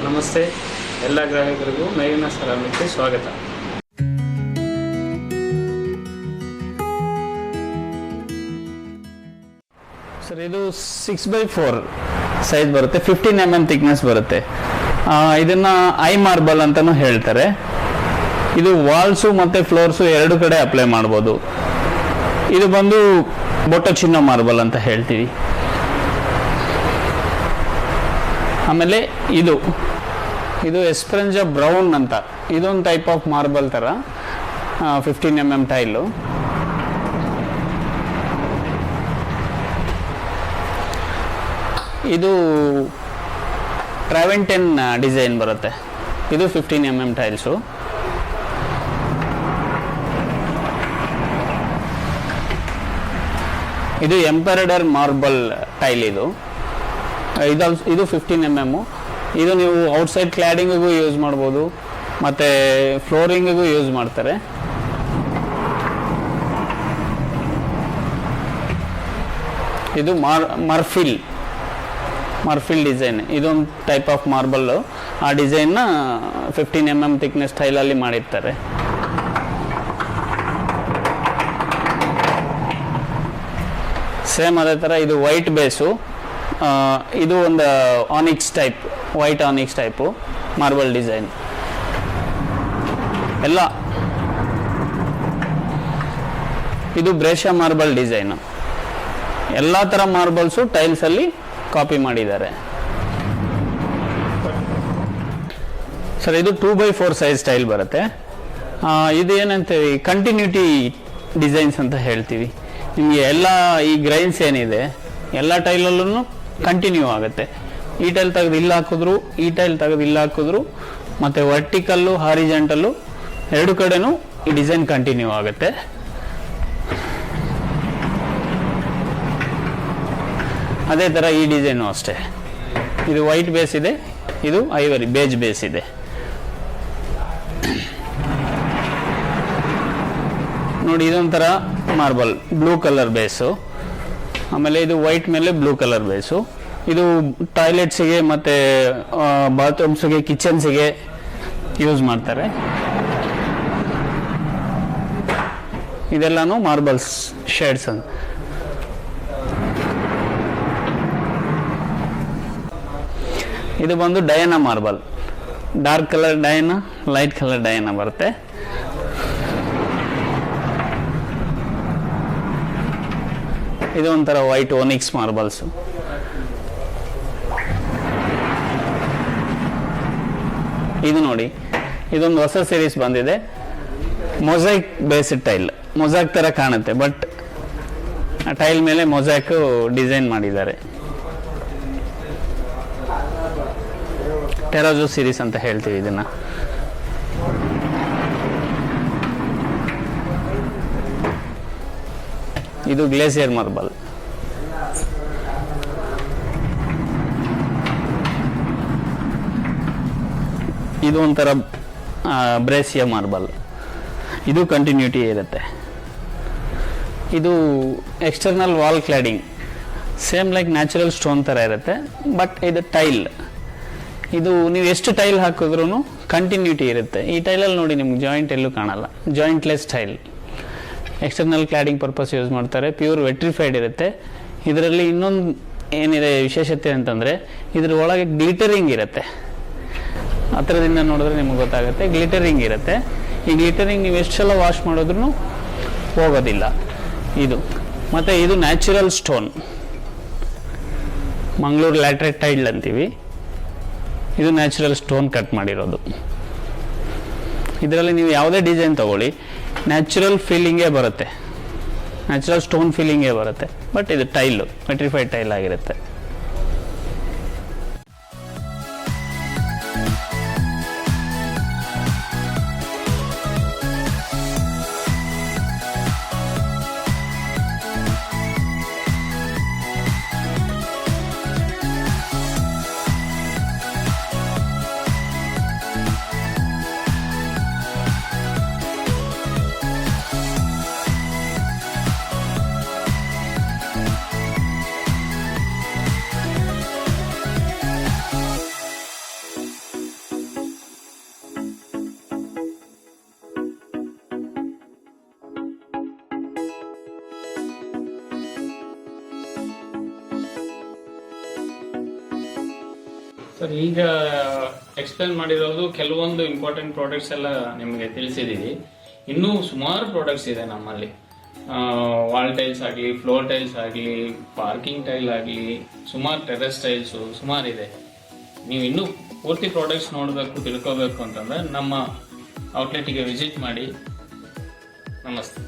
ನಮಸ್ತೆ ಎಲ್ಲ ಗ್ರಾಹಕರಿಗೂ ಮೇಘನಾ ಸೆರಾಮಿಕ್ಗೆ ಸ್ವಾಗತ. ಸರ್ ಇದು 6x4 ಸೈಜ್ ಬರುತ್ತೆ, 15 mm ಥಿಕ್ನೆಸ್ ಬರುತ್ತೆ. ಇದನ್ನ ಐ ಮಾರ್ಬಲ್ ಅಂತಾನು ಹೇಳ್ತಾರೆ. ಇದು ವಾಲ್ಸು ಮತ್ತೆ ಫ್ಲೋರ್ಸು ಎರಡು ಕಡೆ ಅಪ್ಲೈ ಮಾಡ್ಬೋದು. ಇದು ಬಂದು ಬೊಟ್ಟಚಿನ್ನೋ ಮಾರ್ಬಲ್ ಅಂತ ಹೇಳ್ತೀವಿ. ಆಮೇಲೆ ಇದು ಎಸ್ಪೆರೆಂಜಾ ಬ್ರೌನ್ ಅಂತ, ಇದೊಂದು ಟೈಪ್ ಆಫ್ ಮಾರ್ಬಲ್ ಥರ 15 mm ಟೈಲು. ಇದು ಟ್ರಾವೆಂಟೆನ್ ಡಿಸೈನ್ ಬರುತ್ತೆ. ಇದು 15 mm ಟೈಲ್ಸು. ಇದು ಎಂಪರಡರ್ ಮಾರ್ಬಲ್ ಟೈಲ್. ಇದು 15 mm. ಇದು ನೀವು ಔಟ್ಸೈಡ್ ಕ್ಲಾಡಿಂಗಿಗೂ ಯೂಸ್ ಮಾಡ್ಬೋದು, ಮತ್ತು ಫ್ಲೋರಿಂಗಿಗೂ ಯೂಸ್ ಮಾಡ್ತಾರೆ. ಇದು ಮರ್ಫಿಲ್ ಡಿಸೈನ್. ಇದೊಂದು ಟೈಪ್ ಆಫ್ ಮಾರ್ಬಲ್ಲು. ಆ ಡಿಸೈನ್ನ 15 mm ಥಿಕ್ನೆಸ್ ಸ್ಟೈಲಲ್ಲಿ ಮಾಡಿರ್ತಾರೆ. ಸೇಮ್ ಅದೇ ಥರ ಇದು ವೈಟ್ ಬೇಸು. ಇದು ಒಂದು ಆನಿಕ್ಸ್ type, white ಆನಿಕ್ಸ್ type marble design. ಎಲ್ಲ ಇದು ಬ್ರೇಷಾ ಮಾರ್ಬಲ್ ಡಿಸೈನು. ಎಲ್ಲ ಥರ ಮಾರ್ಬಲ್ಸು ಟೈಲ್ಸಲ್ಲಿ ಕಾಪಿ ಮಾಡಿದ್ದಾರೆ. ಸರ್ ಇದು 2x4 ಸೈಜ್ ಸ್ಟೈಲ್ ಬರುತ್ತೆ. ಇದು ಏನಂತೀವಿ, ಕಂಟಿನ್ಯೂಟಿ ಡಿಸೈನ್ಸ್ ಅಂತ ಹೇಳ್ತೀವಿ. ನಿಮಗೆ ಎಲ್ಲ ಈ ಗ್ರೈನ್ಸ್ ಏನಿದೆ ಎಲ್ಲ ಟೈಲಲ್ಲೂ ಕಂಟಿನ್ಯೂ ಆಗುತ್ತೆ. ಈ ಟೈಲ್ ತೆಗೆದು ಇಲ್ಲಿ ಹಾಕಿದ್ರು, ಈ ಟೈಲ್ ತೆಗೆದು ಇಲ್ಲಿ ಹಾಕಿದ್ರು, ಮತ್ತು ವರ್ಟಿಕಲ್ಲು ಹಾರಿಜೆಂಟಲ್ಲು ಎರಡು ಕಡೆನೂ ಈ ಡಿಸೈನ್ ಕಂಟಿನ್ಯೂ ಆಗುತ್ತೆ. ಅದೇ ಥರ ಈ ಡಿಸೈನು ಅಷ್ಟೇ. ಇದು ವೈಟ್ ಬೇಸ್ ಇದೆ, ಇದು ಐವರಿ ಬೇಜ್ ಬೇಸ್ ಇದೆ. ನೋಡಿ ಇದೊಂಥರ ಮಾರ್ಬಲ್, ಬ್ಲೂ ಕಲರ್ ಬೇಸು. ಆಮೇಲೆ ಇದು ವೈಟ್ ಮೇಲೆ ಬ್ಲೂ ಕಲರ್ ಬೇಸು. ಇದು ಟಾಯ್ಲೆಟ್ಸಿಗೆ ಮತ್ತು ಬಾತ್ರೂಮ್ಸ್ಗೆ, ಕಿಚನ್ಸಿಗೆ ಯೂಸ್ ಮಾಡ್ತಾರೆ. ಇದೆಲ್ಲನೂ ಮಾರ್ಬಲ್ಸ್ ಶೇಡ್ಸ್ ಅಂತ. ಇದು ಬಂದು Diana marble. Dark colour Diana, light colour Diana ಬರುತ್ತೆ. ಇದು ಒಂಥರ ವೈಟ್ ಓನಿಕ್ಸ್ ಮಾರ್ಬಲ್ಸು. ಇದು ನೋಡಿ, ಇದೊಂದು ಹೊಸ ಸೀರೀಸ್ ಬಂದಿದೆ, ಮೊಸೈಕ್ ಬೇಸ್ಡ್ ಟೈಲ್. ಮೊಸಾಕ್ ಥರ ಕಾಣುತ್ತೆ, ಬಟ್ ಆ ಟೈಲ್ ಮೇಲೆ ಮೊಸಾಕ್ ಡಿಸೈನ್ ಮಾಡಿದ್ದಾರೆ. ಟೆರಾಜೋ ಸೀರೀಸ್ ಅಂತ ಹೇಳ್ತೀವಿ ಇದನ್ನ. ಇದು ಗ್ಲೇಸಿಯರ್ ಮಾರ್ಬಲ್. ಇದು ಒಂಥರ ಬ್ರೇಸಿಯಾ ಮಾರ್ಬಲ್. ಇದು ಕಂಟಿನ್ಯೂಟಿ ಇರುತ್ತೆ. ಇದು external wall cladding, same like natural stone ಥರ ಇರುತ್ತೆ, ಬಟ್ ಇದು ಟೈಲ್. ಇದು ನೀವು ಎಷ್ಟು ಟೈಲ್ ಹಾಕಿದ್ರೂ ಕಂಟಿನ್ಯೂಟಿ ಇರುತ್ತೆ. ಈ ಟೈಲಲ್ಲಿ ನೋಡಿ ನಿಮ್ಗೆ ಜಾಯಿಂಟ್ ಎಲ್ಲೂ ಕಾಣಲ್ಲ, jointless tile. External cladding purpose use ಮಾಡ್ತಾರೆ. ಪ್ಯೂರ್ ವೆಟ್ರಿಫೈಡ್ ಇರುತ್ತೆ. ಇದರಲ್ಲಿ ಇನ್ನೊಂದು ಏನಿದೆ ವಿಶೇಷತೆ ಅಂತಂದರೆ, ಇದ್ರ ಒಳಗೆ ಗ್ಲಿಟರಿಂಗ್ ಇರುತ್ತೆ. ಹತ್ರದಿಂದ ನೋಡಿದ್ರೆ ನಿಮ್ಗೆ ಗೊತ್ತಾಗುತ್ತೆ, ಗ್ಲಿಟರಿಂಗ್ ಇರುತ್ತೆ. ಈ ಗ್ಲಿಟರಿಂಗ್ ನೀವು ಎಷ್ಟು ಸಲ ವಾಶ್ ಮಾಡಿದ್ರೂ ಹೋಗೋದಿಲ್ಲ. ಇದು ಮತ್ತು ಇದು natural stone, Mangaluru laterite tile ಅಂತೀವಿ. ಇದು ನ್ಯಾಚುರಲ್ ಸ್ಟೋನ್ ಕಟ್ ಮಾಡಿರೋದು. ಇದರಲ್ಲಿ ನೀವು ಯಾವುದೇ ಡಿಸೈನ್ ತಗೊಳ್ಳಿ, ನ್ಯಾಚುರಲ್ ಫೀಲಿಂಗೇ ಬರುತ್ತೆ, ನ್ಯಾಚುರಲ್ ಸ್ಟೋನ್ ಫೀಲಿಂಗೇ ಬರುತ್ತೆ. ಬಟ್ ಇದು ಟೈಲು, ವೆಟ್ರಿಫೈಡ್ ಟೈಲ್ ಆಗಿರುತ್ತೆ. ಸರ್ ಈಗ ಎಕ್ಸ್ಪ್ಲೇನ್ ಮಾಡಿರೋದು ಕೆಲವೊಂದು ಇಂಪಾರ್ಟೆಂಟ್ ಪ್ರಾಡಕ್ಟ್ಸ್ ಎಲ್ಲ ನಿಮಗೆ ತಿಳಿಸಿದ್ದೀವಿ. ಇನ್ನೂ ಸುಮಾರು ಪ್ರಾಡಕ್ಟ್ಸ್ ಇದೆ ನಮ್ಮಲ್ಲಿ. ವಾಲ್ ಟೈಲ್ಸ್ ಆಗಲಿ, ಫ್ಲೋರ್ ಟೈಲ್ಸ್ ಆಗಲಿ, ಪಾರ್ಕಿಂಗ್ ಟೈಲ್ ಆಗಲಿ, ಸುಮಾರು ಟೆರೆಸ್ ಟೈಲ್ಸು ಸುಮಾರು ಇದೆ. ನೀವು ಇನ್ನೂ ಪೂರ್ತಿ ಪ್ರಾಡಕ್ಟ್ಸ್ ನೋಡಬೇಕು, ತಿಳ್ಕೋಬೇಕು ಅಂತಂದರೆ ನಮ್ಮ ಔಟ್ಲೆಟಿಗೆ ವಿಸಿಟ್ ಮಾಡಿ. ನಮಸ್ತೆ.